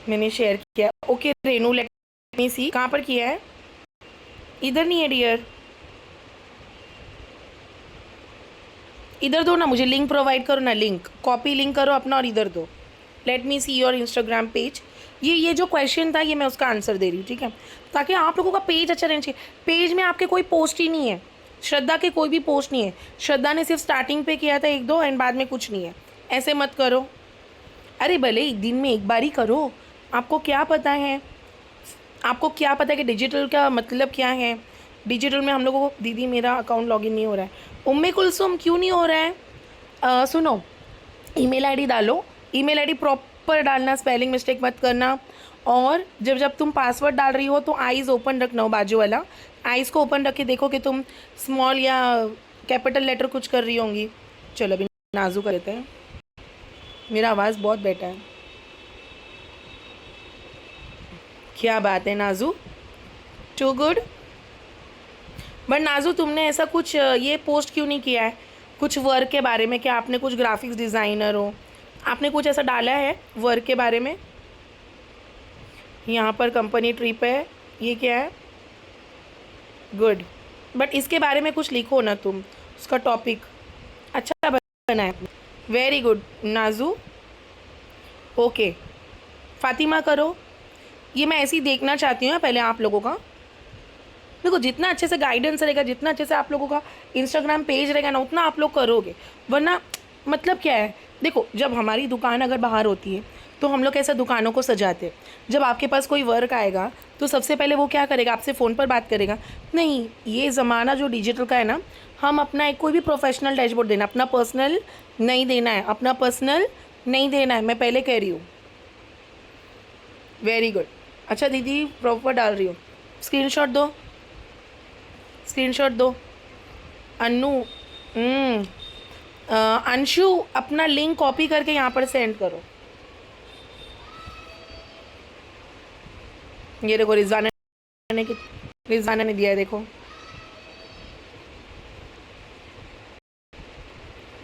मैंने शेयर किया। Okay Renu, let me सी, कहाँ पर किया है? इधर नहीं है डियर, इधर दो ना, मुझे लिंक प्रोवाइड करो ना, लिंक कॉपी लिंक करो अपना और इधर दो। Let me see your Instagram page. ये जो क्वेश्चन था ये मैं उसका आंसर दे रही हूँ, ठीक है, ताकि आप लोगों का पेज अच्छा रहना चाहिए। पेज में आपके कोई पोस्ट ही नहीं है, श्रद्धा के कोई भी पोस्ट नहीं है। श्रद्धा ने सिर्फ स्टार्टिंग पे किया था एक दो एंड बाद में कुछ नहीं है। ऐसे मत करो। अरे भले एक दिन में एक बार ही करो। आपको क्या पता है, आपको क्या पता है कि डिजिटल का मतलब क्या है? डिजिटल में हम लोगों को, दीदी मेरा अकाउंट लॉगिन नहीं हो रहा है। उम्मे कुलसुम क्यों नहीं हो रहा है? सुनो, ईमेल आईडी डालो, ईमेल आईडी प्रॉपर डालना, स्पेलिंग मिस्टेक मत करना। और जब जब तुम पासवर्ड डाल रही हो तो आईज़ ओपन रखना हो, बाजू वाला आईज़ को ओपन रख के देखो कि तुम स्मॉल या कैपिटल लेटर कुछ कर रही होंगी। चलो अभी नाजू कर लेते हैं। मेरा आवाज़ बहुत बेटा है। क्या बात है नाजू, टू गुड। बट नाजू तुमने ऐसा कुछ ये पोस्ट क्यों नहीं किया है कुछ वर्क के बारे में? क्या आपने कुछ ग्राफिक्स डिज़ाइनर हो, आपने कुछ ऐसा डाला है वर्क के बारे में? यहाँ पर कंपनी ट्रिप है, ये क्या है? गुड, बट इसके बारे में कुछ लिखो ना तुम, उसका टॉपिक अच्छा बना है। Very good नाजू। ओके फातिमा करो। ये मैं ऐसे ही देखना चाहती हूँ पहले आप लोगों का। देखो जितना अच्छे से गाइडेंस रहेगा, जितना अच्छे से आप लोगों का इंस्टाग्राम पेज रहेगा ना, उतना आप लोग करोगे। वरना मतलब क्या है, देखो जब हमारी दुकान अगर बाहर होती है तो हम लोग ऐसा दुकानों को सजाते हैं। जब आपके पास कोई वर्क आएगा तो सबसे पहले वो क्या करेगा, आपसे फ़ोन पर बात करेगा। नहीं, ये ज़माना जो डिजिटल का है ना, हम अपना एक कोई भी प्रोफेशनल डैशबोर्ड देना, अपना पर्सनल नहीं देना है, अपना पर्सनल नहीं देना है, मैं पहले कह रही हूँ। Very good. अच्छा दीदी प्रॉपर डाल रही हूँ, स्क्रीनशॉट दो, स्क्रीनशॉट दो। अन्नू, अंशु अपना लिंक कॉपी करके यहाँ पर सेंड करो। ये देखो रिजवाना ने दिया है, देखो।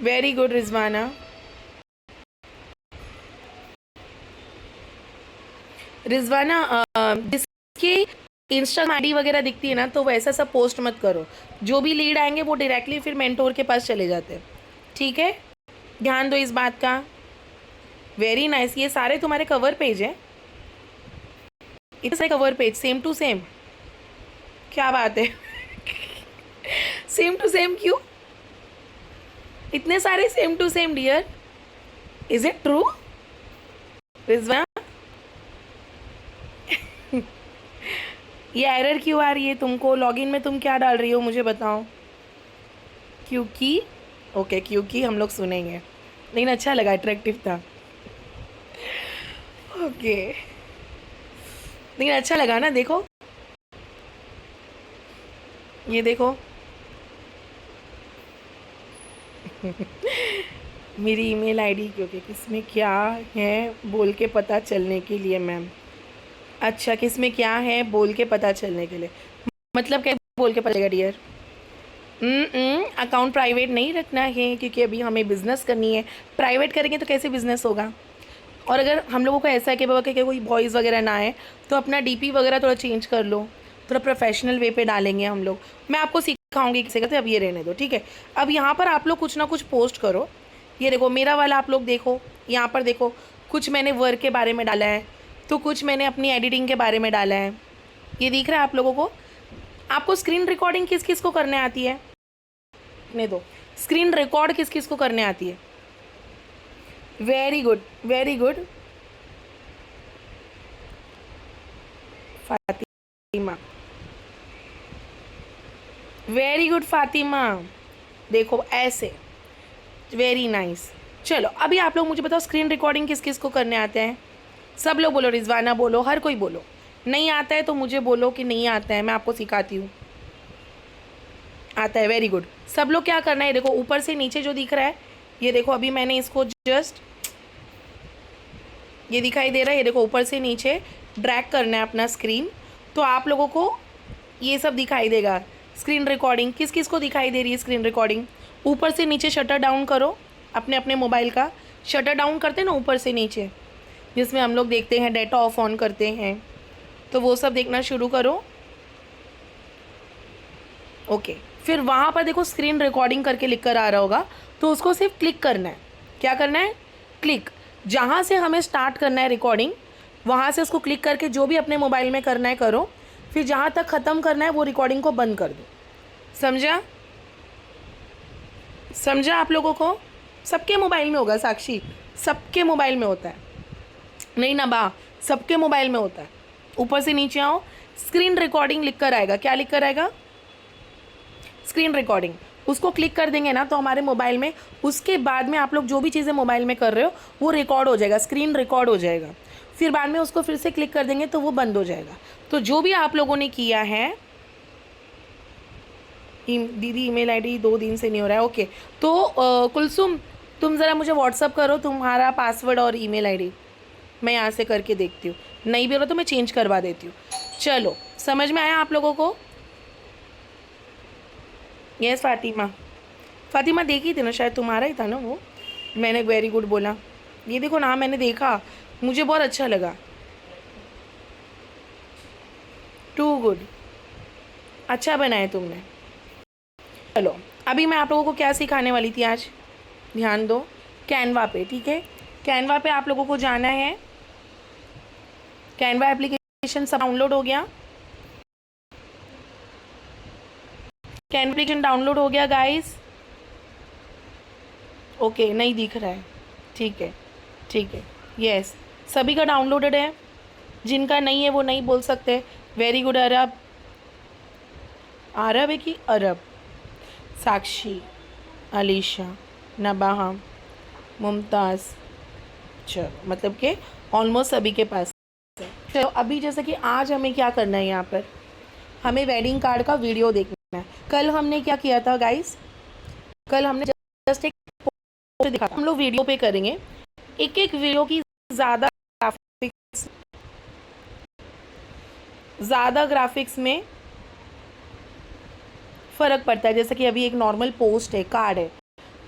Very good Rizwana. रिजवाना जिसकी इंस्टाग्राम आईडी वगैरह दिखती है ना, तो वैसा सब पोस्ट मत करो। जो भी लीड आएंगे वो डायरेक्टली फिर मेंटोर के पास चले जाते हैं, ठीक है? ध्यान दो इस बात का। Very nice. ये सारे तुम्हारे कवर पेज हैं, इतने सारे cover page same to same. क्या बात है सेम टू सेम क्यों? इतने सारे same to same dear, is it true Rizwana? ये एरर क्यों आ रही है तुमको? लॉगिन में तुम क्या डाल रही हो मुझे बताओ। क्योंकि ओके, क्योंकि हम लोग सुनेंगे, लेकिन अच्छा लगा, अट्रैक्टिव था। ओके लेकिन अच्छा लगा ना, देखो ये देखो मेरी ईमेल आईडी, क्योंकि किसमें क्या है बोल के पता चलने के लिए मैम। अच्छा किसमें क्या है बोल के पता चलने के लिए, मतलब क्या बोल के पता चलेगा डियर? अकाउंट प्राइवेट नहीं रखना है, क्योंकि अभी हमें बिज़नेस करनी है। प्राइवेट करेंगे तो कैसे बिज़नेस होगा? और अगर हम लोगों को ऐसा है कि बाबा कि कोई बॉयज़ वगैरह ना आए, तो अपना डीपी वगैरह थोड़ा चेंज कर लो, थोड़ा प्रोफेशनल वे पे डालेंगे हम लोग। मैं आपको सिखाऊंगी किसी का, तो अब ये रहने दो, ठीक है? अब यहाँ पर आप लोग कुछ ना कुछ पोस्ट करो। ये देखो मेरा वाला आप लोग देखो, यहाँ पर देखो, कुछ मैंने वर्क के बारे में डाला है, तो कुछ मैंने अपनी एडिटिंग के बारे में डाला है। ये दिख रहा है आप लोगों को? आपको स्क्रीन रिकॉर्डिंग किस किस को करने आती है? ने दो, स्क्रीन रिकॉर्ड किस किस को करने आती है? Very good, very good Fatima, very good Fatima. देखो ऐसे, वेरी नाइस। चलो अभी आप लोग मुझे बताओ, स्क्रीन रिकॉर्डिंग किस किस को करने आते हैं? सब लोग बोलो, रिजवाना बोलो, हर कोई बोलो। नहीं आता है तो मुझे बोलो कि नहीं आता है, मैं आपको सिखाती हूँ। आता है, वेरी गुड। सब लोग क्या करना है, देखो ऊपर से नीचे जो दिख रहा है, ये देखो अभी मैंने इसको जस्ट, ये दिखाई दे रहा है, ये देखो ऊपर से नीचे ड्रैग करना है अपना स्क्रीन, तो आप लोगों को ये सब दिखाई देगा। स्क्रीन रिकॉर्डिंग किस किस को दिखाई दे रही है? स्क्रीन रिकॉर्डिंग ऊपर से नीचे शटर डाउन करो, अपने अपने मोबाइल का शटर डाउन करते ना ऊपर से नीचे, जिसमें हम लोग देखते हैं, डाटा ऑफ ऑन करते हैं, तो वो सब देखना शुरू करो। ओके, फिर वहाँ पर देखो स्क्रीन रिकॉर्डिंग करके लिख कर आ रहा होगा, तो उसको सिर्फ क्लिक करना है। क्या करना है? क्लिक। जहाँ से हमें स्टार्ट करना है रिकॉर्डिंग, वहाँ से उसको क्लिक करके जो भी अपने मोबाइल में करना है करो, फिर जहाँ तक ख़त्म करना है वो रिकॉर्डिंग को बंद कर दो। समझा? समझा आप लोगों को? सबके मोबाइल में होगा साक्षी, सबके मोबाइल में होता है। नहीं ना बा, सबके मोबाइल में होता है। ऊपर से नीचे आओ, स्क्रीन रिकॉर्डिंग लिख कर आएगा। क्या लिख कर आएगा? Screen recording. उसको क्लिक कर देंगे ना तो हमारे मोबाइल में, उसके बाद में आप लोग जो भी चीज़ें मोबाइल में कर रहे हो वो रिकॉर्ड हो जाएगा, स्क्रीन रिकॉर्ड हो जाएगा। फिर बाद में उसको फिर से क्लिक कर देंगे तो वो बंद हो जाएगा। तो जो भी आप लोगों ने किया है, दीदी ईमेल आईडी 2 दिन से नहीं हो रहा है। ओके, तो कुलसुम तुम ज़रा मुझे व्हाट्सअप करो तुम्हारा पासवर्ड और ईमेल आईडी, मैं यहाँ से करके देखती हूँ। नहीं भी हो तो मैं चेंज करवा देती हूँ। चलो, समझ में आया आप लोगों को? यस फातिमा, फातिमा देखी थी ना शायद, तुम्हारा ही था ना वो। मैंने वेरी गुड बोला, ये देखो ना, मैंने देखा, मुझे बहुत अच्छा लगा। टू गुड, अच्छा बनाया तुमने। चलो, अभी मैं आप लोगों को क्या सिखाने वाली थी आज, ध्यान दो। कैनवा पे, ठीक है? कैनवा पे आप लोगों को जाना है। कैनवा एप्लीकेशन सब डाउनलोड हो गया? कैनवा एप्लीकेशन डाउनलोड हो गया गाइस? ओके, नहीं दिख रहा है, ठीक है, ठीक है। यस, सभी का डाउनलोडेड है। जिनका नहीं है वो नहीं बोल सकते। वेरी गुड अरब। अरब है कि अरब? साक्षी, अलीशा, नबाहा, मुमताज़, चलो मतलब कि ऑलमोस्ट सभी के पास है। चलो, अभी जैसे कि आज हमें क्या करना है, यहाँ पर हमें वेडिंग कार्ड का वीडियो देखना है। कल हमने क्या किया था गाइस? कल हमने जस्ट एक पोस्ट देखा था, हम लोग वीडियो पे करेंगे। एक एक वीडियो की ज़्यादा ग्राफिक्स में फ़र्क पड़ता है। जैसे कि अभी एक नॉर्मल पोस्ट है, कार्ड है,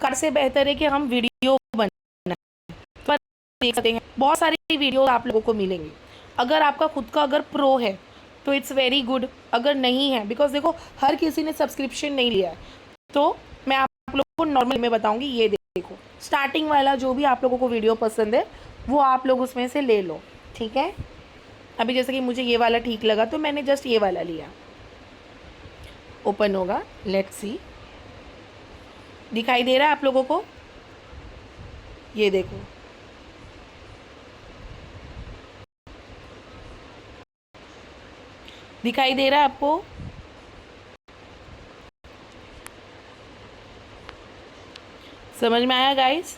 कार्ड से बेहतर है कि हम वीडियो बनाए। पर देख सकते हैं बहुत सारी वीडियो आप लोगों को मिलेंगी। अगर आपका खुद का अगर प्रो है तो इट्स वेरी गुड, अगर नहीं है, बिकॉज देखो हर किसी ने सब्सक्रिप्शन नहीं लिया है, तो मैं आप लोगों को नॉर्मल में बताऊंगी। ये देखो, स्टार्टिंग वाला जो भी आप लोगों को वीडियो पसंद है वो आप लोग उसमें से ले लो, ठीक है? अभी जैसे कि मुझे ये वाला ठीक लगा तो मैंने जस्ट ये वाला लिया। ओपन होगा, लेट्स सी। दिखाई दे रहा है आप लोगों को? ये देखो, दिखाई दे रहा है आपको? समझ में आया गाइस?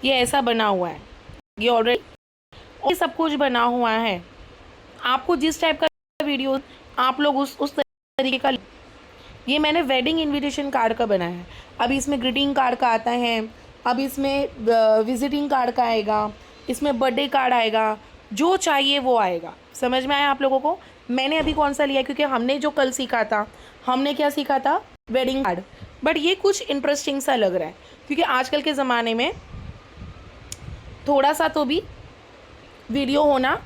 ये ऐसा बना हुआ है, ये ऑलरेडी सब कुछ बना हुआ है। आपको जिस टाइप का वीडियो आप लोग उस तरीके का, ये मैंने वेडिंग इनविटेशन कार्ड का बनाया है। अभी इसमें ग्रीटिंग कार्ड का आता है, अब इसमें विजिटिंग कार्ड का आएगा, इसमें बर्थडे कार्ड आएगा, जो चाहिए वो आएगा। समझ में आया आप लोगों को? मैंने अभी कौन सा लिया, क्योंकि हमने जो कल सीखा था, हमने क्या सीखा था? Wedding card. बट ये कुछ इंटरेस्टिंग सा लग रहा है, क्योंकि आजकल के ज़माने में थोड़ा सा तो भी वीडियो होना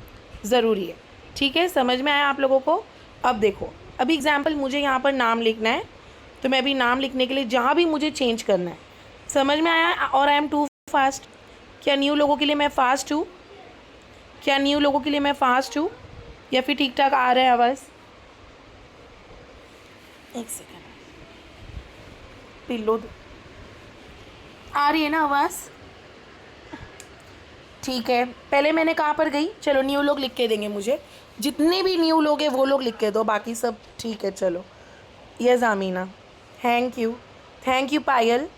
ज़रूरी है, ठीक है? समझ में आया आप लोगों को? अब देखो, अभी एग्जाम्पल मुझे यहाँ पर नाम लिखना है, तो मैं अभी नाम लिखने के लिए जहाँ भी मुझे चेंज करना है, समझ में आया? और आई एम टू फास्ट? क्या न्यू लोगों के लिए मैं फ़ास्ट हूँ? क्या न्यू लोगों के लिए मैं फ़ास्ट हूँ, या फिर ठीक ठाक आ रहा है आवाज़? एक सेकेंड, पिल्लो दो, आ रही है ना आवाज़? ठीक है, पहले मैंने कहाँ पर गई? चलो, न्यू लोग लिख के देंगे मुझे, जितने भी न्यू लोग हैं वो लोग लिख के दो, बाकी सब ठीक है। चलो, यस आमीना, थैंक यू पायल,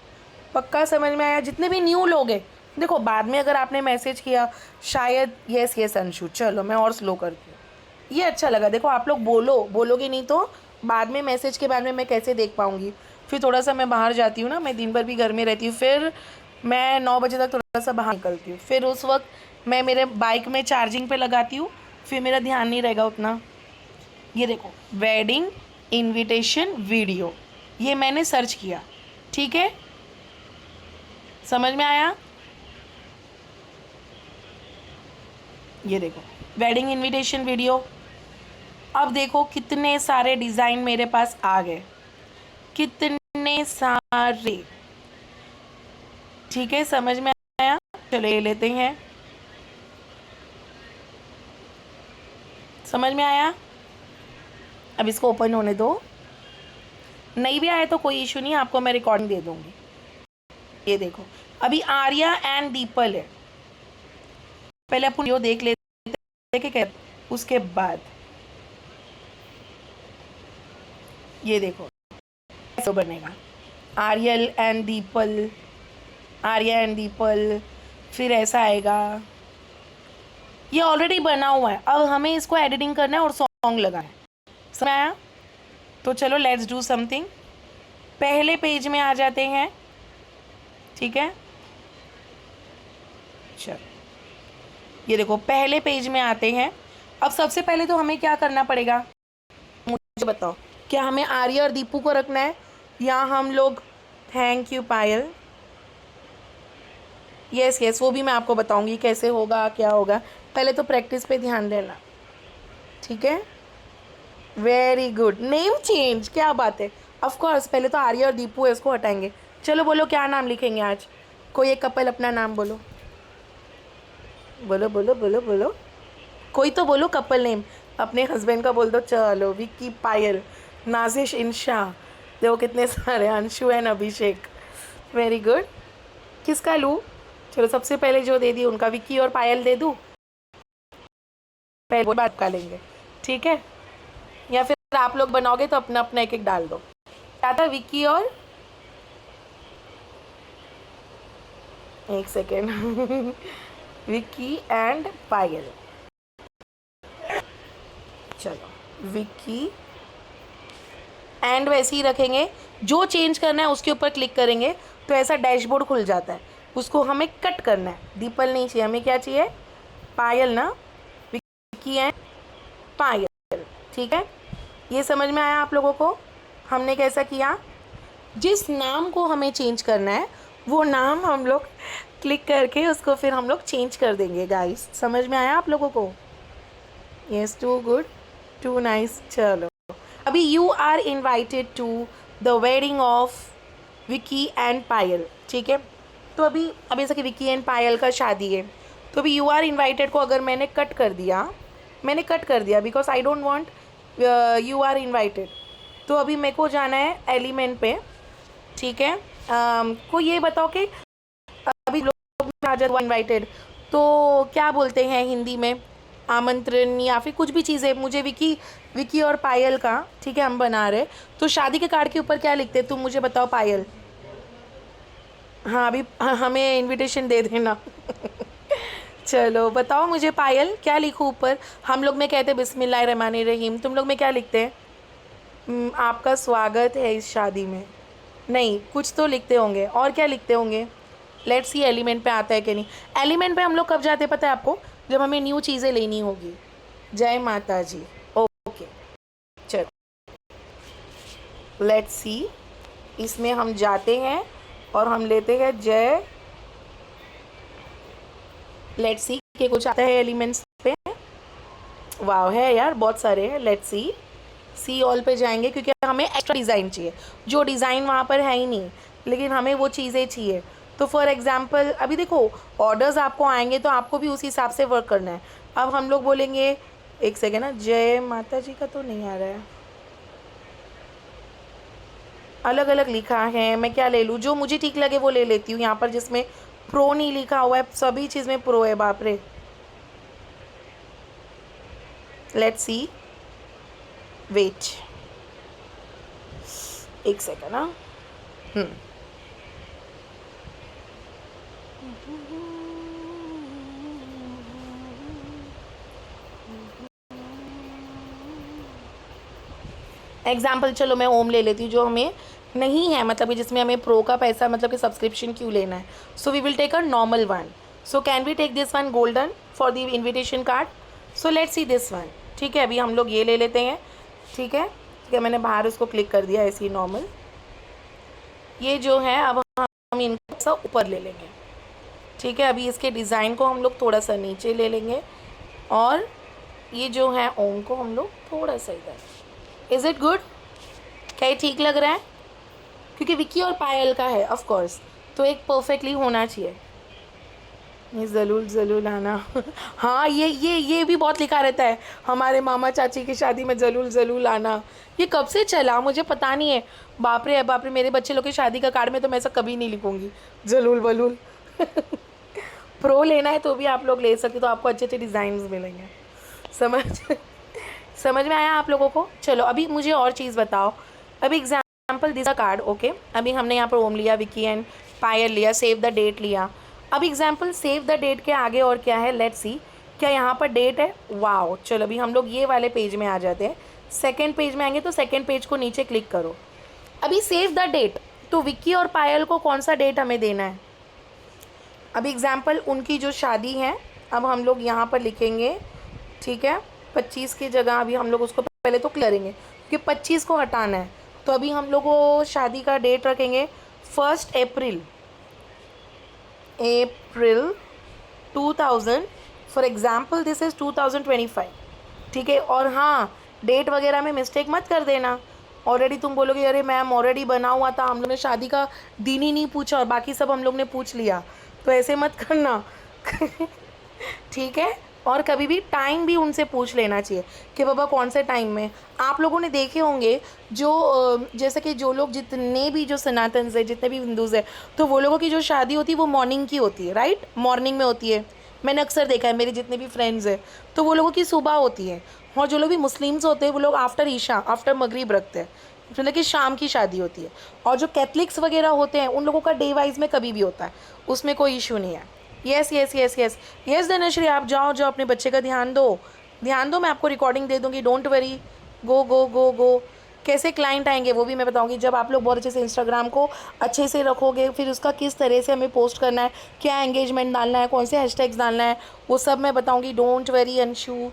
पक्का समझ में आया? जितने भी न्यू लोग हैं, देखो बाद में अगर आपने मैसेज किया शायद, यस अंशु, चलो मैं और स्लो करती हूँ। ये अच्छा लगा, देखो आप लोग बोलोगे नहीं तो बाद में मैसेज के बाद में मैं कैसे देख पाऊँगी? फिर थोड़ा सा मैं बाहर जाती हूँ ना, मैं दिन भर भी घर में रहती हूँ, फिर मैं 9 बजे तक थोड़ा सा बाहर निकलती हूँ, फिर उस वक्त मैं मेरे बाइक में चार्जिंग पे लगाती हूँ, फिर मेरा ध्यान नहीं रहेगा उतना। ये देखो, वेडिंग इनविटेशन वीडियो, ये मैंने सर्च किया, ठीक है? समझ में आया? ये देखो वेडिंग इनविटेशन वीडियो। अब देखो कितने सारे डिज़ाइन मेरे पास आ गए, कितने सारे। ठीक है, समझ में आया? चलो ये लेते हैं, समझ में आया? अब इसको ओपन होने दो। नहीं भी आया तो कोई इशू नहीं, आपको मैं रिकॉर्डिंग दे दूंगी। ये देखो अभी आर्या एंड दीपल है, पहले अपन वीडियो देख लेते कि क्या, उसके बाद ये देखो कैसे बनेगा। आर्यल एंड दीपल, आर्या एंड दीपल, फिर ऐसा आएगा। ये ऑलरेडी बना हुआ है, अब हमें इसको एडिटिंग करना है और सॉन्ग लगाना है। समझ आया? तो चलो लेट्स डू समथिंग। पहले पेज में आ जाते हैं, ठीक है? चलो ये देखो पहले पेज में आते हैं। अब सबसे पहले तो हमें क्या करना पड़ेगा, मुझे बताओ, क्या हमें आर्या और दीपू को रखना है या हम लोग, thank you Payal, yes yes, वो भी मैं आपको बताऊंगी कैसे होगा क्या होगा। पहले तो प्रैक्टिस पे ध्यान देना, ठीक है? वेरी गुड, नेम चेंज, क्या बात है। ऑफ कोर्स पहले तो आर्या और दीपू है, इसको हटाएंगे। चलो बोलो क्या नाम लिखेंगे आज, कोई एक कपल अपना नाम बोलो, बोलो बोलो बोलो बोलो, कोई तो बोलो कपल नेम, अपने हस्बैंड का बोल दो। चलो विक्की पायल, नाजिश इंशा, देखो कितने सारे, Anshu and Abhishek, very good. किसका लूँ? चलो सबसे पहले जो दे दी उनका, विक्की और पायल दे दूँ, पहले बात कर लेंगे, ठीक है? या फिर आप लोग बनाओगे तो अपना अपना एक एक डाल दो। क्या था, विक्की और, एक सेकेंड विक्की एंड पायल, चलो विक्की एंड वैसे ही रखेंगे। जो चेंज करना है उसके ऊपर क्लिक करेंगे तो ऐसा डैशबोर्ड खुल जाता है, उसको हमें कट करना है। दीपल नहीं चाहिए, हमें क्या चाहिए, पायल ना, विक्की एंड पायल, ठीक है? ये समझ में आया आप लोगों को? हमने कैसा किया, जिस नाम को हमें चेंज करना है वो नाम हम लोग क्लिक करके उसको फिर हम लोग चेंज कर देंगे गाइस। समझ में आया आप लोगों को? Yes, too good, too nice. चलो अभी you are invited to the wedding of Vicky and Payal, ठीक है? तो अभी जैसे कि विक्की एंड पायल का शादी है, तो अभी यू आर इन्वाइटेड को अगर मैंने कट कर दिया, because I don't want you are invited, तो अभी मेरे को जाना है एलिमेंट पे, ठीक है? को ये बताओ कि अभी लोग आ जाए इन्वाइटेड तो क्या बोलते हैं हिंदी में, आमंत्रण या फिर कुछ भी चीज़ें। मुझे विक्की और पायल का, ठीक है, हम बना रहे, तो शादी के कार्ड के ऊपर क्या लिखते हैं तुम मुझे बताओ पायल? हाँ अभी हमें इनविटेशन दे देना चलो बताओ मुझे पायल, क्या लिखूँ ऊपर? हम लोग में कहते हैं बिस्मिल्लाहिर्रहमानिर्रहीम, तुम लोग में क्या लिखते हैं? आपका स्वागत है इस शादी में, नहीं कुछ तो लिखते होंगे, और क्या लिखते होंगे? लेट्स सी एलिमेंट पे आता है कि नहीं। एलिमेंट पे हम लोग कब जाते हैं पता है आपको? जब हमें न्यू चीज़ें लेनी होगी। जय माता जी, ओके चलो लेट्स सी, इसमें हम जाते हैं और हम लेते हैं जय, लेट्स सी के कुछ आता है एलिमेंट्स पे, वाव है यार बहुत सारे हैं। लेट्स सी ऑल पे जाएंगे क्योंकि हमें एक्स्ट्रा डिज़ाइन चाहिए, जो डिज़ाइन वहाँ पर है ही नहीं, लेकिन हमें वो चीज़ें चाहिए। तो फॉर एग्जांपल अभी देखो ऑर्डर्स आपको आएंगे तो आपको भी उस हिसाब से वर्क करना है। अब हम लोग बोलेंगे, एक सेकेंड ना, जय माता जी का तो नहीं आ रहा है, अलग अलग लिखा है, मैं क्या ले लूँ? जो मुझे ठीक लगे वो ले लेती हूँ। यहाँ पर जिसमें प्रो नहीं लिखा हुआ है, सभी चीज़ में प्रो है, बाप रे। लेट्स सी, वेट एक सेकेंड ना, एग्जाम्पल चलो मैं ओम ले लेती हूँ, जो हमें नहीं है, मतलब कि जिसमें हमें प्रो का पैसा, मतलब कि सब्सक्रिप्शन क्यों लेना है। So we will take a normal one. So can we take this one golden for the invitation card? So let's see this one, ठीक है? अभी हम लोग ये ले लेते हैं, ठीक है? मैंने बाहर उसको क्लिक कर दिया ऐसे ही नॉर्मल। ये जो है अब हम इनको सा ऊपर ले लेंगे, ठीक है? अभी इसके डिज़ाइन को हम लोग थोड़ा सा नीचे ले लेंगे, और ये जो है ओम को हम लोग थोड़ा सा इधर. Is it good? क्या ये ठीक लग रहा है? क्योंकि विक्की और पायल का है ऑफ कोर्स, तो एक परफेक्टली होना चाहिए. ये जलूल जलूल आना. हाँ, ये भी बहुत लिखा रहता है हमारे मामा चाची की शादी में, जलूल जलूल आना. ये कब से चला मुझे पता नहीं है. बाप रे, मेरे बच्चे लोग की शादी का कार्ड में तो मैं ऐसा कभी नहीं लिखूंगी जलूल वलूल. प्रो लेना है तो भी आप लोग ले सकते, तो आपको अच्छे अच्छे डिज़ाइन मिलेंगे. समझ समझ में आया आप लोगों को? चलो अभी मुझे और चीज़ बताओ. अभी एग्जाम्पल दिस कार्ड. ओके, अभी हमने यहाँ पर ओम लिया, विक्की एंड पायल लिया, सेव द डेट लिया. अब एग्जाम्पल सेव द डेट के आगे और क्या है, लेट्स सी. क्या यहाँ पर डेट है? वाओ. चलो अभी हम लोग ये वाले पेज में आ जाते हैं. सेकेंड पेज में आएंगे तो सेकेंड पेज को नीचे क्लिक करो. अभी सेव द डेट, तो विक्की और पायल को कौन सा डेट हमें देना है? अभी एग्जाम्पल उनकी जो शादी है, अब हम लोग यहाँ पर लिखेंगे, ठीक है. 25 की जगह अभी हम लोग उसको पहले तो क्लियर करेंगे क्योंकि 25 को हटाना है. तो अभी हम लोग वो शादी का डेट रखेंगे 1 अप्रैल 2000. For example this is 2025. ठीक है. और हाँ, डेट वगैरह में मिस्टेक मत कर देना. ऑलरेडी तुम बोलोगे अरे मैम ऑलरेडी बना हुआ था, हम लोग ने शादी का दिन ही नहीं पूछा और बाकी सब हम लोग ने पूछ लिया, तो ऐसे मत करना. ठीक है. और कभी भी टाइम भी उनसे पूछ लेना चाहिए कि बाबा कौन से टाइम में. आप लोगों ने देखे होंगे जो जैसे कि जो लोग जितने भी जो सनातन है, जितने भी हिंदूज़ है, तो वो लोगों की जो शादी होती है वो मॉर्निंग की होती है, राइट. मॉर्निंग में होती है. मैंने अक्सर देखा है, मेरे जितने भी फ्रेंड्स हैं तो वो लोगों की सुबह होती है. और जो लोग भी मुस्लिम्स होते हैं वो लोग आफ्टर ईशा, आफ्टर मगरिब रखते हैं, मतलब कि शाम की शादी होती है. और जो कैथलिक्स वगैरह होते हैं उन लोगों का डे वाइज में कभी भी होता है, उसमें कोई इशू नहीं है. Yes yes yes yes yes Dhanashree, आप जाओ जाओ अपने बच्चे का ध्यान दो, ध्यान दो. मैं आपको रिकॉर्डिंग दे दूँगी, डोंट वरी. गो गो गो गो. कैसे क्लाइंट आएंगे वो भी मैं बताऊंगी. जब आप लोग बहुत अच्छे से इंस्टाग्राम को अच्छे से रखोगे, फिर उसका किस तरह से हमें पोस्ट करना है, क्या एंगेजमेंट डालना है, कौन से हैशटैग्स डालना है, वो सब मैं बताऊंगी. डोंट वरी अंशु,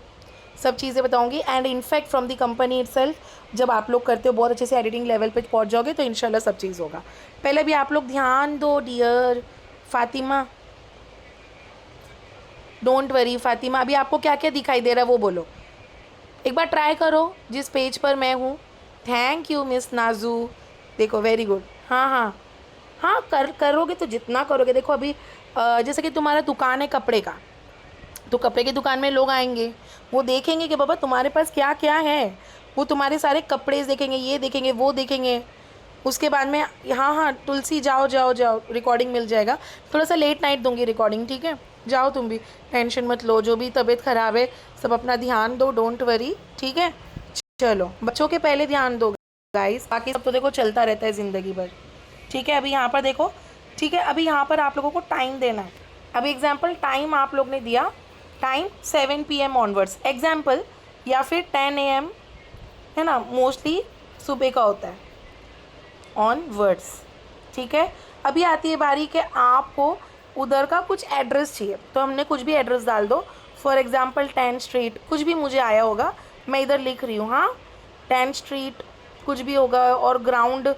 सब चीज़ें बताऊंगी. And in fact from the company itself, जब आप लोग करते हो बहुत अच्छे से एडिटिंग लेवल पे पहुंच जाओगे तो इंशाल्लाह सब चीज़ होगा. पहले भी आप लोग ध्यान दो dear. Fatima, don't worry Fatima. अभी आपको क्या क्या दिखाई दे रहा है वो बोलो. एक बार ट्राई करो जिस पेज पर मैं हूँ. Thank you miss नाजू. देखो वेरी गुड. हाँ हाँ हाँ, करोगे तो जितना करोगे. देखो अभी जैसे कि तुम्हारा दुकान है कपड़े का, तो कपड़े की दुकान में लोग आएंगे, वो देखेंगे कि बाबा तुम्हारे पास क्या क्या है. वो तुम्हारे सारे कपड़े देखेंगे, ये देखेंगे, वो देखेंगे. उसके बाद में हाँ हाँ तुलसी, जाओ जाओ जाओ, रिकॉर्डिंग मिल जाएगा. थोड़ा सा लेट नाइट दूंगी रिकॉर्डिंग, ठीक है. जाओ तुम भी, टेंशन मत लो. जो भी तबीयत ख़राब है सब अपना ध्यान दो, डोंट वरी. ठीक है. चलो बच्चों के पहले ध्यान दो गाइस, बाकी सब तो देखो चलता रहता है ज़िंदगी भर. ठीक है. अभी यहाँ पर देखो, ठीक है. अभी यहाँ पर आप लोगों को टाइम देना है. अभी एग्जाम्पल टाइम आप लोग ने दिया, टाइम 7 PM ऑनवर्ड्स एग्जाम्पल, या फिर 10 AM, है ना, मोस्टली सुबह का होता है ऑनवर्ड्स. ठीक है. अभी आती है बारी कि आपको उधर का कुछ एड्रेस चाहिए, तो हमने कुछ भी एड्रेस डाल दो. फॉर एग्जांपल 10 स्ट्रीट, कुछ भी मुझे आया होगा मैं इधर लिख रही हूँ. हाँ, 10 स्ट्रीट कुछ भी होगा. और ग्राउंड,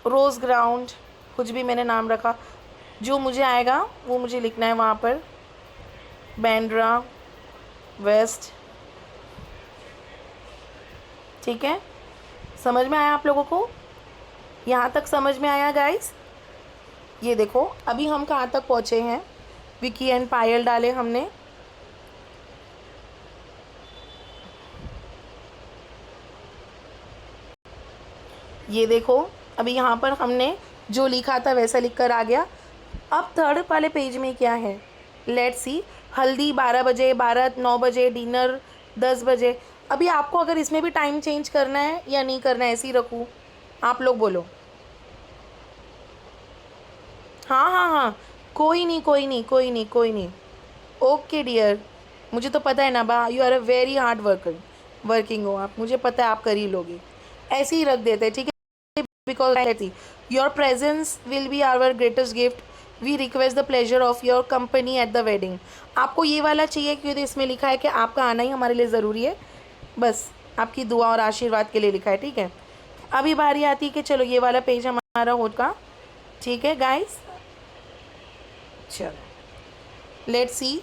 रोज़ ग्राउंड, कुछ भी मैंने नाम रखा, जो मुझे आएगा वो मुझे लिखना है वहाँ पर. बैंड्रा वेस्ट. ठीक है. समझ में आया आप लोगों को? यहाँ तक समझ में आया गाइस? ये देखो अभी हम कहाँ तक पहुँचे हैं. विकी एंड पायल डाले हमने. ये देखो अभी यहाँ पर हमने जो लिखा था वैसा लिख कर आ गया. अब थर्ड वाले पेज में क्या है, लेट्स सी. हल्दी 12 बजे, 9 बजे, डिनर 10 बजे. अभी आपको अगर इसमें भी टाइम चेंज करना है या नहीं करना है, ऐसे ही रखूँ, आप लोग बोलो. हाँ हाँ हाँ, कोई नहीं कोई नहीं कोई नहीं कोई नहीं. ओके डियर, मुझे तो पता है ना बा, you are a very hard working हो आप, मुझे पता है आप कर ही लोगे. ऐसे ही रख देते हैं. ठीक है. Because your presence will be our greatest gift. We request the pleasure of your company at the wedding. आपको ये वाला चाहिए क्योंकि इसमें लिखा है कि आपका आना ही हमारे लिए ज़रूरी है. बस आपकी दुआ और आशीर्वाद के लिए लिखा है. ठीक है. अभी बारी आती है कि चलो ये वाला पेज हमारा होगा. ठीक है गाइस, चलो लेट्स सी.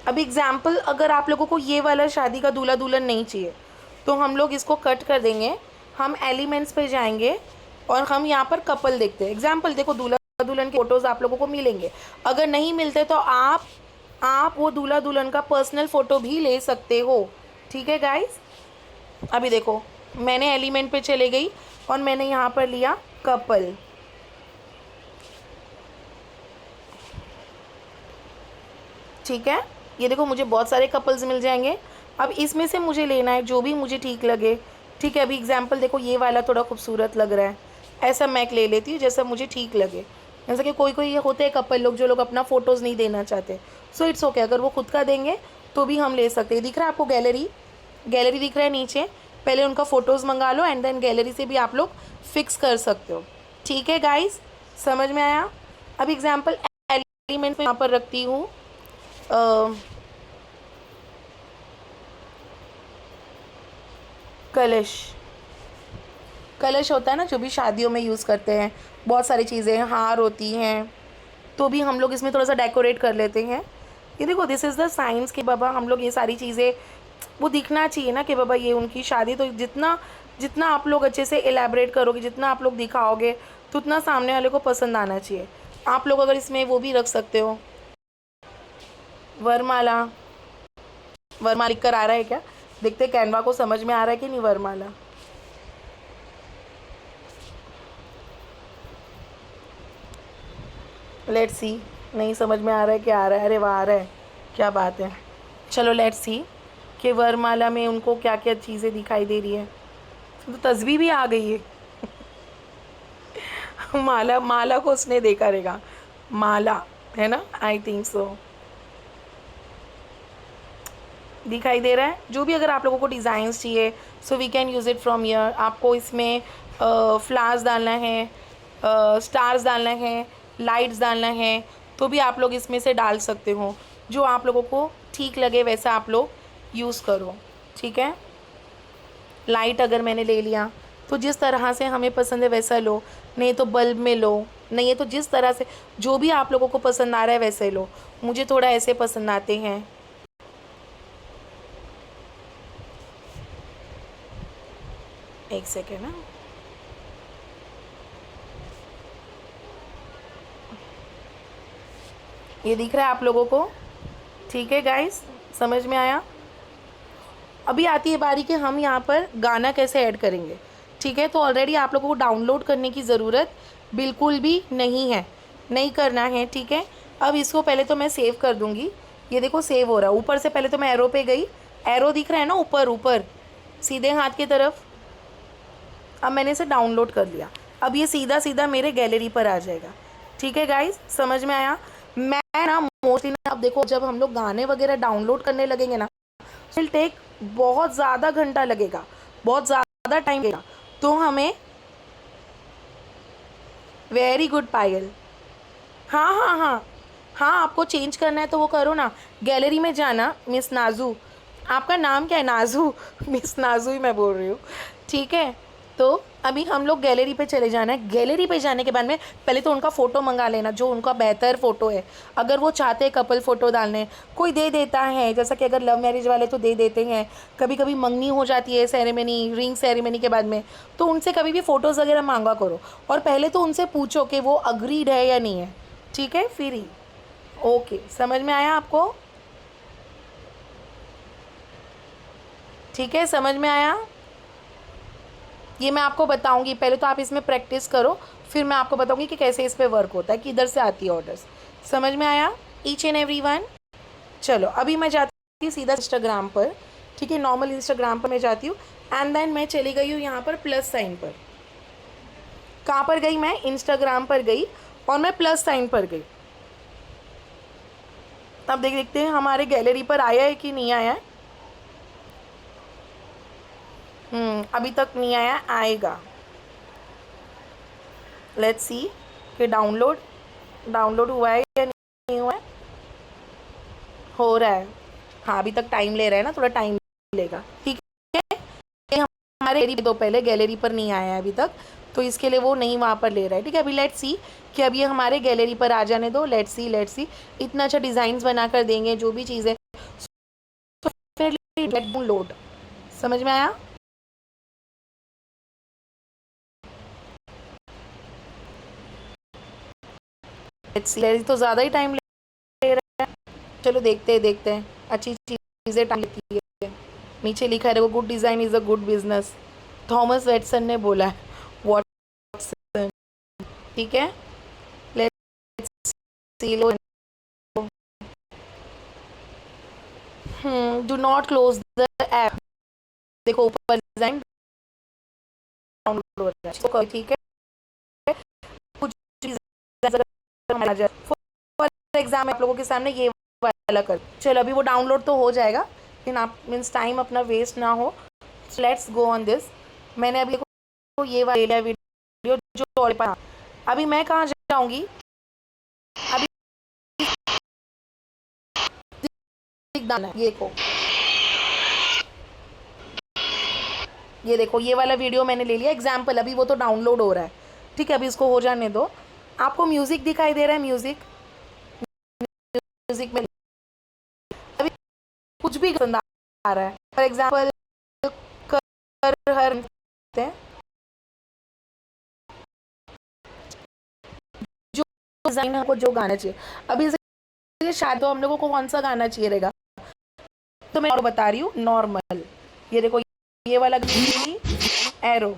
अब एग्जाम्पल, अगर आप लोगों को ये वाला शादी का दूल्हा दुल्हन नहीं चाहिए तो हम लोग इसको कट कर देंगे, हम एलिमेंट्स पे जाएंगे और हम यहाँ पर कपल देखते हैं। एग्जाम्पल देखो, दूल्हा दुल्हन के फ़ोटोज़ आप लोगों को मिलेंगे। अगर नहीं मिलते तो आप वो दूल्हा दुल्हन का पर्सनल फ़ोटो भी ले सकते हो। ठीक है गाइस, अभी देखो मैंने एलिमेंट पे चले गई और मैंने यहाँ पर लिया कपल। ठीक है, ये देखो मुझे बहुत सारे कपल्स मिल जाएंगे। अब इसमें से मुझे लेना है जो भी मुझे ठीक लगे। ठीक है, अभी एग्जाम्पल देखो, ये वाला थोड़ा खूबसूरत लग रहा है, ऐसा मैं ले लेती हूँ जैसा मुझे ठीक लगे। जैसे कि कोई कोई होते हैं कपल लोग जो लोग अपना फ़ोटोज़ नहीं देना चाहते, सो इट्स ओके, अगर वो खुद का देंगे तो भी हम ले सकते हैं। दिख रहा है आपको गैलरी दिख रहा है नीचे, पहले उनका फ़ोटोज़ मंगा लो एंड देन गैलरी से भी आप लोग फिक्स कर सकते हो। ठीक है गाइस, समझ में आया? अब एग्जाम्पल एलिमेंट में यहाँ पर रखती हूँ कलश होता है ना जो भी शादियों में यूज़ करते हैं, बहुत सारी चीज़ें, हार होती हैं, तो भी हम लोग इसमें थोड़ा सा डेकोरेट कर लेते हैं। ये देखो, दिस इज़ द साइंस कि बाबा हम लोग ये सारी चीज़ें, वो दिखना चाहिए ना कि बाबा ये उनकी शादी, तो जितना जितना आप लोग अच्छे से एलैबोरेट करोगे, जितना आप लोग दिखाओगे, तो उतना सामने वाले को पसंद आना चाहिए। आप लोग अगर इसमें वो भी रख सकते हो, वरमाला। वरमाला लिख कर आ रहा है क्या? देखते कैनवा को समझ में आ रहा है कि नहीं वरमाला। लेट्स सी, नहीं समझ में आ रहा है क्या आ रहा है? अरे वाह, आ रहा है, क्या बात है। चलो लेट्स सी कि वरमाला में उनको क्या क्या चीज़ें दिखाई दे रही है। तो तस्वीर भी आ गई है। माला को उसने देखा रहेगा, माला है ना, आई थिंक सो। दिखाई दे रहा है जो भी। अगर आप लोगों को डिज़ाइंस चाहिए so we can use it from year. आपको इसमें फ्लावर्स डालना है, स्टार्स डालना है, लाइट्स डालना है, तो भी आप लोग इसमें से डाल सकते हो। जो आप लोगों को ठीक लगे वैसा आप लोग यूज़ करो। ठीक है, लाइट अगर मैंने ले लिया तो जिस तरह से हमें पसंद है वैसा लो, नहीं तो बल्ब में लो, नहीं है तो जिस तरह से जो भी आप लोगों को पसंद आ रहा है वैसे लो। मुझे थोड़ा ऐसे पसंद आते हैं। एक सेकेंड ना, ये दिख रहा है आप लोगों को? ठीक है गाइस, समझ में आया? अभी आती है बारी कि हम यहाँ पर गाना कैसे ऐड करेंगे। ठीक है, तो ऑलरेडी आप लोगों को डाउनलोड करने की ज़रूरत बिल्कुल भी नहीं है, नहीं करना है। ठीक है, अब इसको पहले तो मैं सेव कर दूँगी। ये देखो सेव हो रहा है। ऊपर से पहले तो मैं एरो पे गई, एरो दिख रहा है ना ऊपर ऊपर सीधे हाथ की तरफ। अब मैंने इसे डाउनलोड कर लिया, अब ये सीधा सीधा मेरे गैलरी पर आ जाएगा। ठीक है गाइस, समझ में आया? मैं ना मोस्टली ना, अब देखो जब हम लोग गाने वगैरह डाउनलोड करने लगेंगे ना, विल टेक बहुत ज़्यादा घंटा लगेगा, बहुत ज़्यादा टाइम लगेगा। तो हमें, वेरी गुड पायल, हाँ हाँ हाँ हाँ, आपको चेंज करना है तो वो करो ना, गैलरी में जाना। मिस नाजू, आपका नाम क्या है? नाजू। मिस नाजू ही मैं बोल रही हूँ। ठीक है, तो अभी हम लोग गैलरी पे चले जाना है। गैलरी पे जाने के बाद में पहले तो उनका फ़ोटो मंगा लेना, जो उनका बेहतर फ़ोटो है। अगर वो चाहते हैं कपल फ़ोटो डालने, कोई दे देता है, जैसा कि अगर लव मैरिज वाले तो दे देते हैं। कभी कभी मंगनी हो जाती है सेरेमनी, रिंग सेरेमनी के बाद में, तो उनसे कभी भी फ़ोटोज़ वगैरह मांगा करो और पहले तो उनसे पूछो कि वो अग्रीड है या नहीं है। ठीक है, फिर ही ओके। समझ में आया आपको? ठीक है, समझ में आया? ये मैं आपको बताऊंगी, पहले तो आप इसमें प्रैक्टिस करो, फिर मैं आपको बताऊंगी कि कैसे इस पे वर्क होता है, कि इधर से आती है ऑर्डर्स। समझ में आया ईच एंड एवरी वन? चलो अभी मैं जाती हूँ सीधा इंस्टाग्राम पर। ठीक है, नॉर्मल इंस्टाग्राम पर मैं जाती हूँ एंड देन मैं चली गई हूँ यहाँ पर प्लस साइन पर। कहाँ पर गई मैं? इंस्टाग्राम पर गई और मैं प्लस साइन पर गई। अब देखते हैं हमारे गैलरी पर आया है कि नहीं आया है। अभी तक नहीं आया, आएगा। लेट्स सी कि डाउनलोड हुआ है या नहीं हुआ है। हो रहा है, हाँ अभी तक टाइम ले रहा है ना, थोड़ा टाइम लेगा। ठीक है, हमारे गैलरी दो, पहले गैलरी पर नहीं आया है अभी तक, तो इसके लिए वो नहीं वहाँ पर ले रहा है। ठीक है, अभी लेट्स सी कि अभी हमारे गैलरी पर आ जाने दो। लेट्स सी इतना अच्छा डिज़ाइंस बना कर देंगे, जो भी चीज़ें डाउनलोड। समझ में आया? तो ज़्यादा ही टाइम ले रहा है। चलो देखते हैं अच्छी चीज़ें टाइम लेती है। नीचे लिखा है देखो, good design is a good business, Thomas Watson ने बोला है। वॉटसन, ठीक है। लेट्स सी लो। Do not close the app. देखो ऊपर डिज़ाइन डाउनलोड हो रहा है, इसको ठीक है। कुछ चीज़ें फॉर एग्जाम आप लोगों के सामने ये वाला कर, चलो अभी वो डाउनलोड तो हो जाएगा, लेकिन आप मीन्स टाइम अपना वेस्ट ना हो। Let's go on this. मैंने अभी तो ये वाला वीडियो जो अभी मैं कहाँ जाऊँगी, अभी ये देखो ये वाला वीडियो मैंने ले लिया एग्जाम्पल, अभी वो तो डाउनलोड हो रहा है, ठीक है। अभी इसको हो जाने दो। आपको म्यूज़िक दिखाई दे रहा है? म्यूज़िक में अभी कुछ भी पसंद आ रहा है, फॉर एग्जाम्पल कर हर जो डिज़ाइन को जो गाना चाहिए। अभी शायद तो हम लोगों को कौन सा गाना चाहिए रहेगा, तो मैं और बता रही हूँ नॉर्मल। ये देखो ये वाला एरो,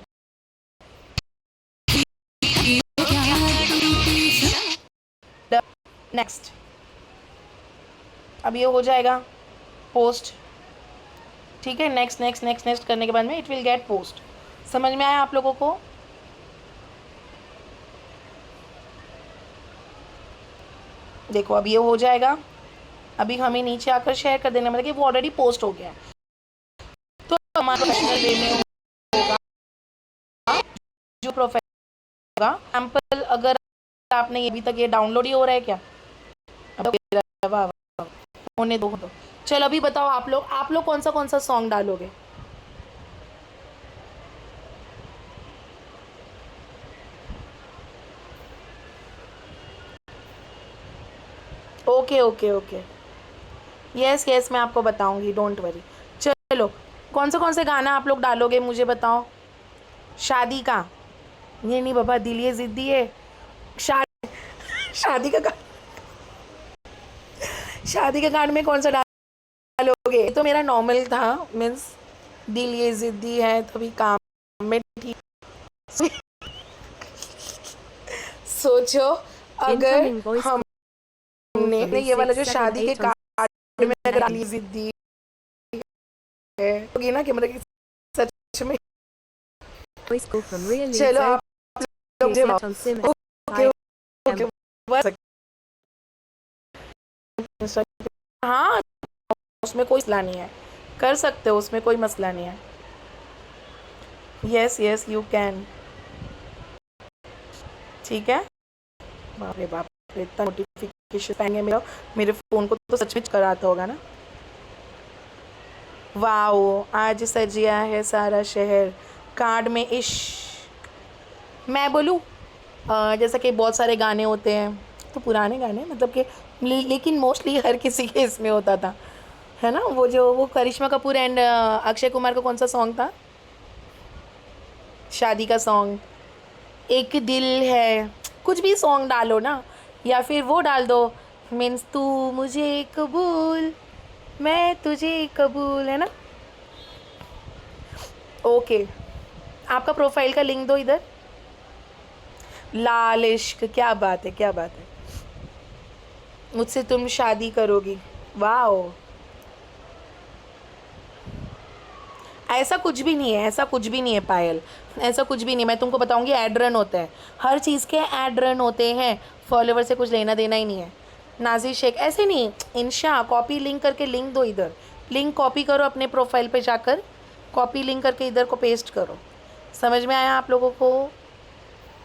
नेक्स्ट। अब ये हो जाएगा पोस्ट, ठीक है। नेक्स्ट नेक्स्ट नेक्स्ट नेक्स्ट करने के बाद में इट विल गेट पोस्ट। समझ में आया आप लोगों को? देखो अब ये हो जाएगा। अभी हमें नीचे आकर शेयर कर देना, मतलब कि वो ऑलरेडी पोस्ट हो गया है। तो हमारा प्रोफेशनल वे में होगा, जो प्रोफेशनल होगा। एग्जाम्पल अगर आपने ये अभी तक ये डाउनलोड ही हो रहा है क्या? अब होने दो। चलो अभी बताओ आप लोग कौन सा सॉन्ग डालोगे? Okay okay okay, yes yes, मैं आपको बताऊंगी, डोंट वरी। चलो कौन से गाना आप लोग डालोगे मुझे बताओ। शादी का? ये नहीं बाबा, दिल ये जिद्दी है। शादी शादी का शादी के गाने में कौन सा डालोगे? ये तो मेरा नॉर्मल था, मीन्स दिल ये जिद्दी है तभी काम में, ठीक। सोचो अगर हमने ये वाला जो शादी के कार्ड में अगर डाली जिद्दी है, होगी ना कि मतलब कि सच में। चलो आप लोग जवाब, ओके ओके, हाँ उसमें कोई मसला नहीं है, कर सकते हो, उसमें कोई मसला नहीं है। यस यस यू कैन, ठीक है। बाप रे बाप रे, इतना नोटिफिकेशन पाएंगे मेरे फ़ोन को तो सचमुच कराता होगा ना। वाओ, आज सजिया है सारा शहर, कार्ड में इश्क। मैं बोलूँ जैसा कि बहुत सारे गाने होते हैं, तो पुराने गाने मतलब कि लेकिन मोस्टली हर किसी के इसमें होता था, है ना। वो करिश्मा कपूर एंड अक्षय कुमार का कौन सा सॉन्ग था, शादी का सॉन्ग, एक दिल है। कुछ भी सॉन्ग डालो ना, या फिर वो डाल दो, मीन्स तू मुझे कबूल मैं तुझे कबूल, है ना। ओके, आपका प्रोफाइल का लिंक दो इधर। लाल इश्क, क्या बात है क्या बात है। मुझसे तुम शादी करोगी, वाओ। ऐसा कुछ भी नहीं है, ऐसा कुछ भी नहीं है पायल, ऐसा कुछ भी नहीं। मैं तुमको बताऊंगी, एड रन होते हैं, हर चीज़ के एड रन होते हैं, फॉलोवर से कुछ लेना देना ही नहीं है। नाजी शेख ऐसे नहीं, इंशा कॉपी लिंक करके लिंक दो इधर, लिंक कॉपी करो अपने प्रोफाइल पे जाकर, कॉपी लिंक करके इधर को पेस्ट करो। समझ में आया आप लोगों को?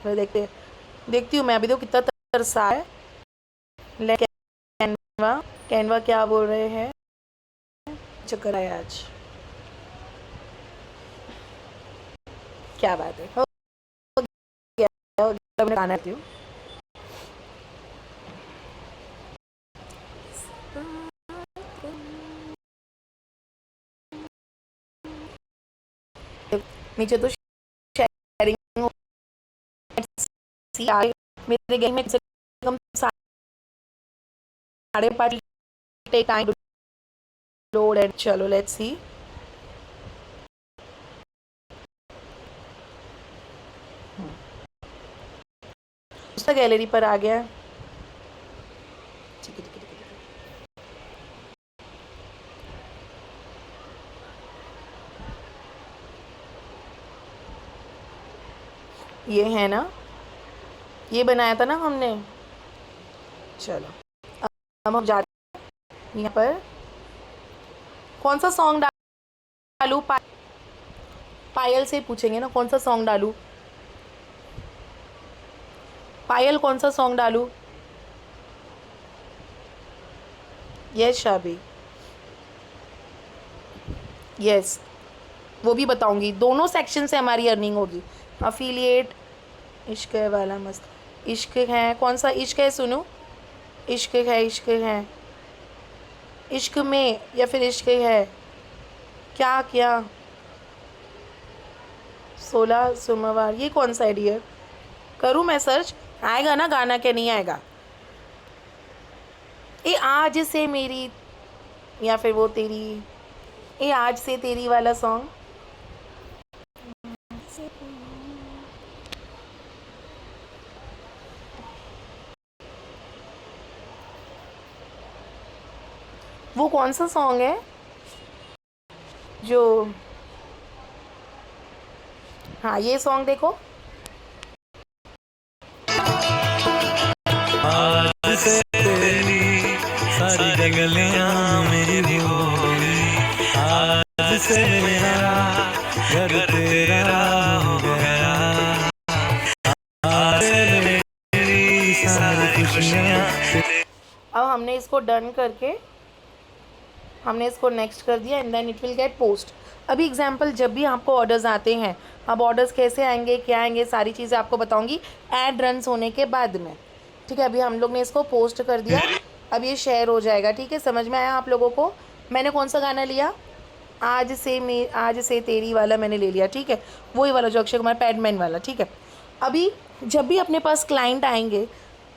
मैं देखती हूँ मैं अभी तो कितना तरसा है। कैनवा कैनवा क्या बोल रहे हैं, चक्कर आया आज, क्या बात है, हो गया हो गया, मैं गाना हूँ। नीचे तो शेयरिंग मेरे गेम में कम से कम 5.5 टेक टाइम लोड एंड चलो लेट्स सी। उसका गैलरी पर आ गया। ठीक है ठीक है ठीक है। ये है ना, ये बनाया था ना हमने। चलो अब हम जाते हैं यहाँ पर। कौन सा सॉन्ग डालूं? पायल से पूछेंगे ना कौन सा सॉन्ग डालूं। पायल कौन सा सॉन्ग डालूं? यस शाबी, यस वो भी बताऊंगी। दोनों सेक्शन से हमारी अर्निंग होगी। अफिलिएट, इश्क है वाला मस्त। इश्क है, कौन सा इश्क है? सुनो, इश्क है, इश्क है, इश्क में या फिर इश्क है क्या क्या 16 सोमवार, ये कौन सा है डियर? करूँ मैं सर्च? आएगा ना गाना, क्या नहीं आएगा? ए आज से मेरी, या फिर वो तेरी, ए आज से तेरी वाला सॉन्ग। वो कौन सा सॉन्ग है जो, हाँ ये सॉन्ग देखो। आज से तेरी सारी गलियां मेरी होली, आज से मेरा घर तेरा हो गया, आज से मेरी सारी खुशियां। अब हमने इसको डन करके हमने इसको नेक्स्ट कर दिया and then it will get post. अभी एग्जांपल, जब भी आपको ऑर्डर्स आते हैं, अब ऑर्डर्स कैसे आएंगे, क्या आएंगे, सारी चीज़ें आपको बताऊंगी एड रन्स होने के बाद में। ठीक है, अभी हम लोग ने इसको पोस्ट कर दिया, अब ये शेयर हो जाएगा। ठीक है, समझ में आया आप लोगों को? मैंने कौन सा गाना लिया? आज से तेरी वाला मैंने ले लिया। ठीक है, वही वाला जो अक्षय कुमार पैडमैन वाला। ठीक है, अभी जब भी अपने पास क्लाइंट आएंगे,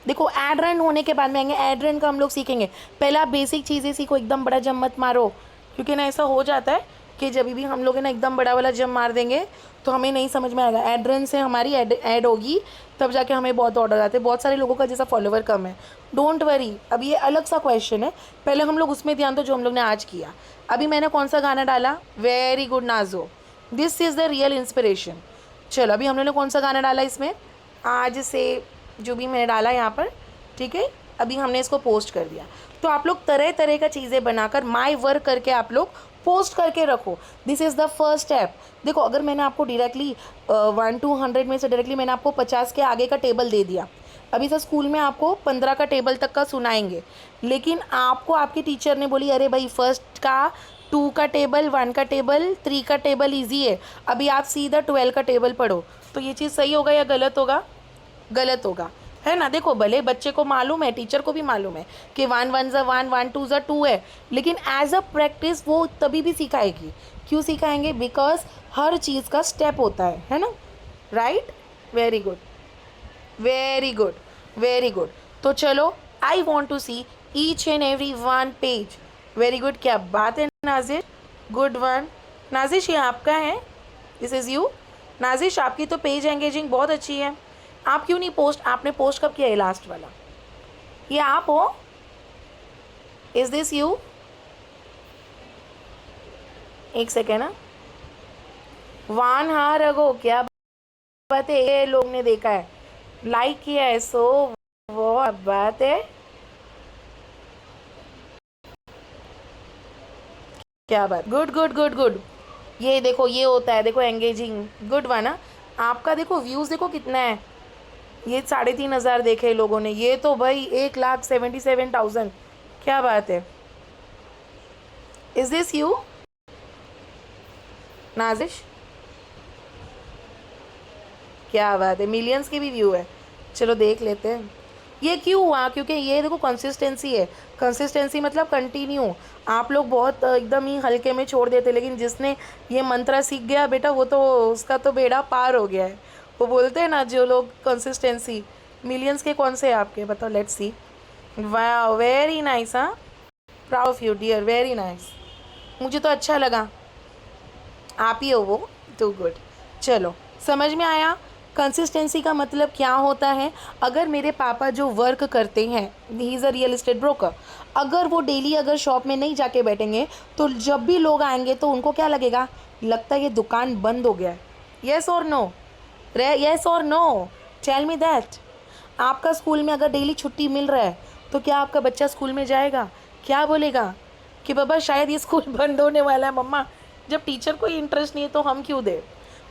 देखो एड रन होने के बाद में आएंगे, एड रन का हम लोग सीखेंगे। पहले आप बेसिक चीज़ें सीखो, एकदम बड़ा जम मत मारो, क्योंकि ना ऐसा हो जाता है कि जब भी हम लोग ना एकदम बड़ा वाला जम मार देंगे तो हमें नहीं समझ में आएगा। एड रन से हमारी ऐड होगी, तब जाके हमें बहुत ऑर्डर आते हैं। बहुत सारे लोगों का जैसा फॉलोवर कम है, डोंट वरी, अब ये अलग सा क्वेश्चन है। पहले हम लोग उसमें ध्यान दो जो हम लोग ने आज किया। अभी मैंने कौन सा गाना डाला? Very good Najo, this is the real inspiration. चलो अभी हम लोग ने कौन सा गाना डाला इसमें? आज से, जो भी मैंने डाला यहाँ पर। ठीक है, अभी हमने इसको पोस्ट कर दिया। तो आप लोग तरह तरह का चीज़ें बनाकर माई वर्क करके आप लोग पोस्ट करके रखो। This is the first step. देखो अगर मैंने आपको डायरेक्टली 1 to 100 में से डायरेक्टली मैंने आपको 50 के आगे का टेबल दे दिया, अभी सर स्कूल में आपको 15 का टेबल तक का सुनाएंगे, लेकिन आपको आपके टीचर ने बोली अरे भाई फर्स्ट का 2 का टेबल, 1 का टेबल, 3 का टेबल ईजी है, अभी आप सीधा 12 का टेबल पढ़ो, तो ये चीज़ सही होगा या गलत होगा? गलत होगा, है ना? देखो भले बच्चे को मालूम है, टीचर को भी मालूम है कि 1 1 ज़ा 1, 1 2 ज़ा 2 है, लेकिन एज अ प्रैक्टिस वो तभी भी सिखाएगी। क्यों सिखाएंगे? बिकॉज हर चीज़ का स्टेप होता है ना? Right, very good, very good, very good. तो चलो, I want to see each and every one page. Very good, क्या बात है नाजिश, गुड वन। नाजिश ये आपका है, दिस इज़ यू। नाजिश आपकी तो पेज एंगेजिंग बहुत अच्छी है, आप क्यों नहीं पोस्ट? आपने पोस्ट कब किया है लास्ट वाला? ये आप हो? Is this you? एक सेकेंड ना, वान हाँ रगो, क्या बात है, ये लोग ने देखा है, लाइक किया है, सो वो बात है, क्या बात, गुड गुड गुड गुड। ये देखो, ये होता है, देखो एंगेजिंग, गुड वन। ना आपका देखो व्यूज़ देखो कितना है, ये 3,500 देखे लोगों ने, ये तो भाई 1,77,000, क्या बात है। Is this you Nazish? क्या बात है, मिलियंस की भी व्यू है। चलो देख लेते हैं। ये क्यों हुआ? क्योंकि ये देखो कंसिस्टेंसी है। कंसिस्टेंसी मतलब कंटिन्यू। आप लोग बहुत एकदम ही हल्के में छोड़ देते, लेकिन जिसने ये मंत्र सीख गया बेटा, वो तो उसका तो बेड़ा पार हो गया है। वो बोलते हैं ना जो लोग कंसिस्टेंसी, मिलियंस के कौन से हैं आपके, बताओ, लेट्स सी। वाह, वेरी नाइस। हाँ, proud of you dear, very nice. मुझे तो अच्छा लगा, आप ही हो वो। Too good. चलो, समझ में आया कंसिस्टेंसी का मतलब क्या होता है। अगर मेरे पापा जो वर्क करते हैं, he is a real estate broker, अगर वो डेली अगर शॉप में नहीं जाके बैठेंगे तो जब भी लोग आएंगे तो उनको क्या लगेगा, लगता है ये दुकान बंद हो गया है। येस और नो? येस और नो? Tell me that. आपका स्कूल में अगर डेली छुट्टी मिल रहा है तो क्या आपका बच्चा स्कूल में जाएगा? क्या बोलेगा कि बाबा शायद ये स्कूल बंद होने वाला है मम्मा। जब टीचर को इंटरेस्ट नहीं है तो हम क्यों दें?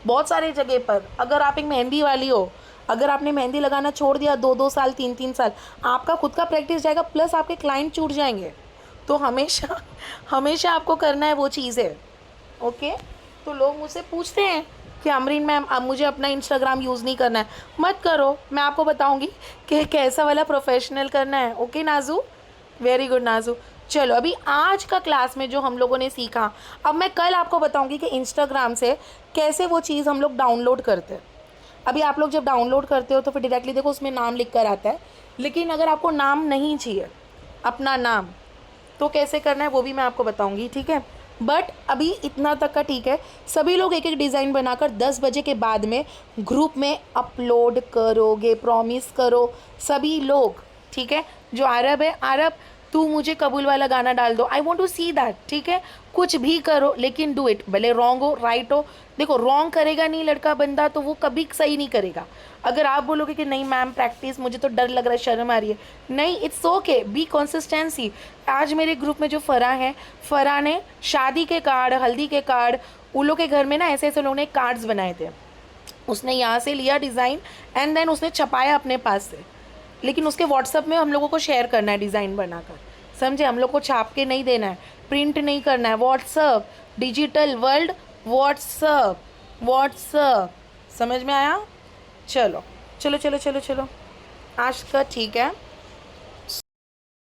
बहुत सारे जगह पर, अगर आप एक मेहंदी वाली हो, अगर आपने मेहंदी लगाना छोड़ दिया 2-2 साल 3-3 साल, आपका खुद का प्रैक्टिस जाएगा, प्लस आपके क्लाइंट छूट जाएंगे। तो हमेशा हमेशा आपको करना है वो चीज़ है। ओके। तो लोग मुझसे पूछते हैं कि अमरीन मैम, अब मुझे अपना इंस्टाग्राम यूज़ नहीं करना है। मत करो, मैं आपको बताऊंगी कि कैसा वाला प्रोफेशनल करना है। Okay नाजू, very good नाजू। चलो, अभी आज का क्लास में जो हम लोगों ने सीखा, अब मैं कल आपको बताऊंगी कि इंस्टाग्राम से कैसे वो चीज़ हम लोग डाउनलोड करते हैं। अभी आप लोग जब डाउनलोड करते हो तो फिर डायरेक्टली देखो उसमें नाम लिख कर आता है, लेकिन अगर आपको नाम नहीं चाहिए, अपना नाम, तो कैसे करना है वो भी मैं आपको बताऊंगी, ठीक है। बट अभी इतना तक का ठीक है। सभी लोग एक एक डिज़ाइन बनाकर 10 बजे के बाद में ग्रुप में अपलोड करोगे, प्रॉमिस करो सभी लोग, ठीक है। जो आरब है, आरब तू मुझे कबूल वाला गाना डाल दो, I want to see that, ठीक है। कुछ भी करो लेकिन डू इट, भले रॉन्ग हो राइट हो। देखो, रॉन्ग करेगा नहीं लड़का बंदा तो वो कभी सही नहीं करेगा। अगर आप बोलोगे कि नहीं मैम प्रैक्टिस, मुझे तो डर लग रहा है, शर्म आ रही है, नहीं, इट्स ओके, बी कंसिस्टेंसी। आज मेरे ग्रुप में जो फ़रा है, फ़रा ने शादी के कार्ड, हल्दी के कार्ड, उन लोग के घर में ना ऐसे ऐसे लोगों ने कार्ड्स बनाए थे। उसने यहाँ से लिया डिज़ाइन एंड देन उसने छपाया अपने पास से, लेकिन उसके व्हाट्सअप में हम लोगों को शेयर करना है डिज़ाइन बनाकर, समझे। हम लोग को छाप के नहीं देना है, प्रिंट नहीं करना है। WhatsApp, digital world, WhatsApp, WhatsApp, समझ में आया। चलो चलो चलो चलो चलो, आज का ठीक है।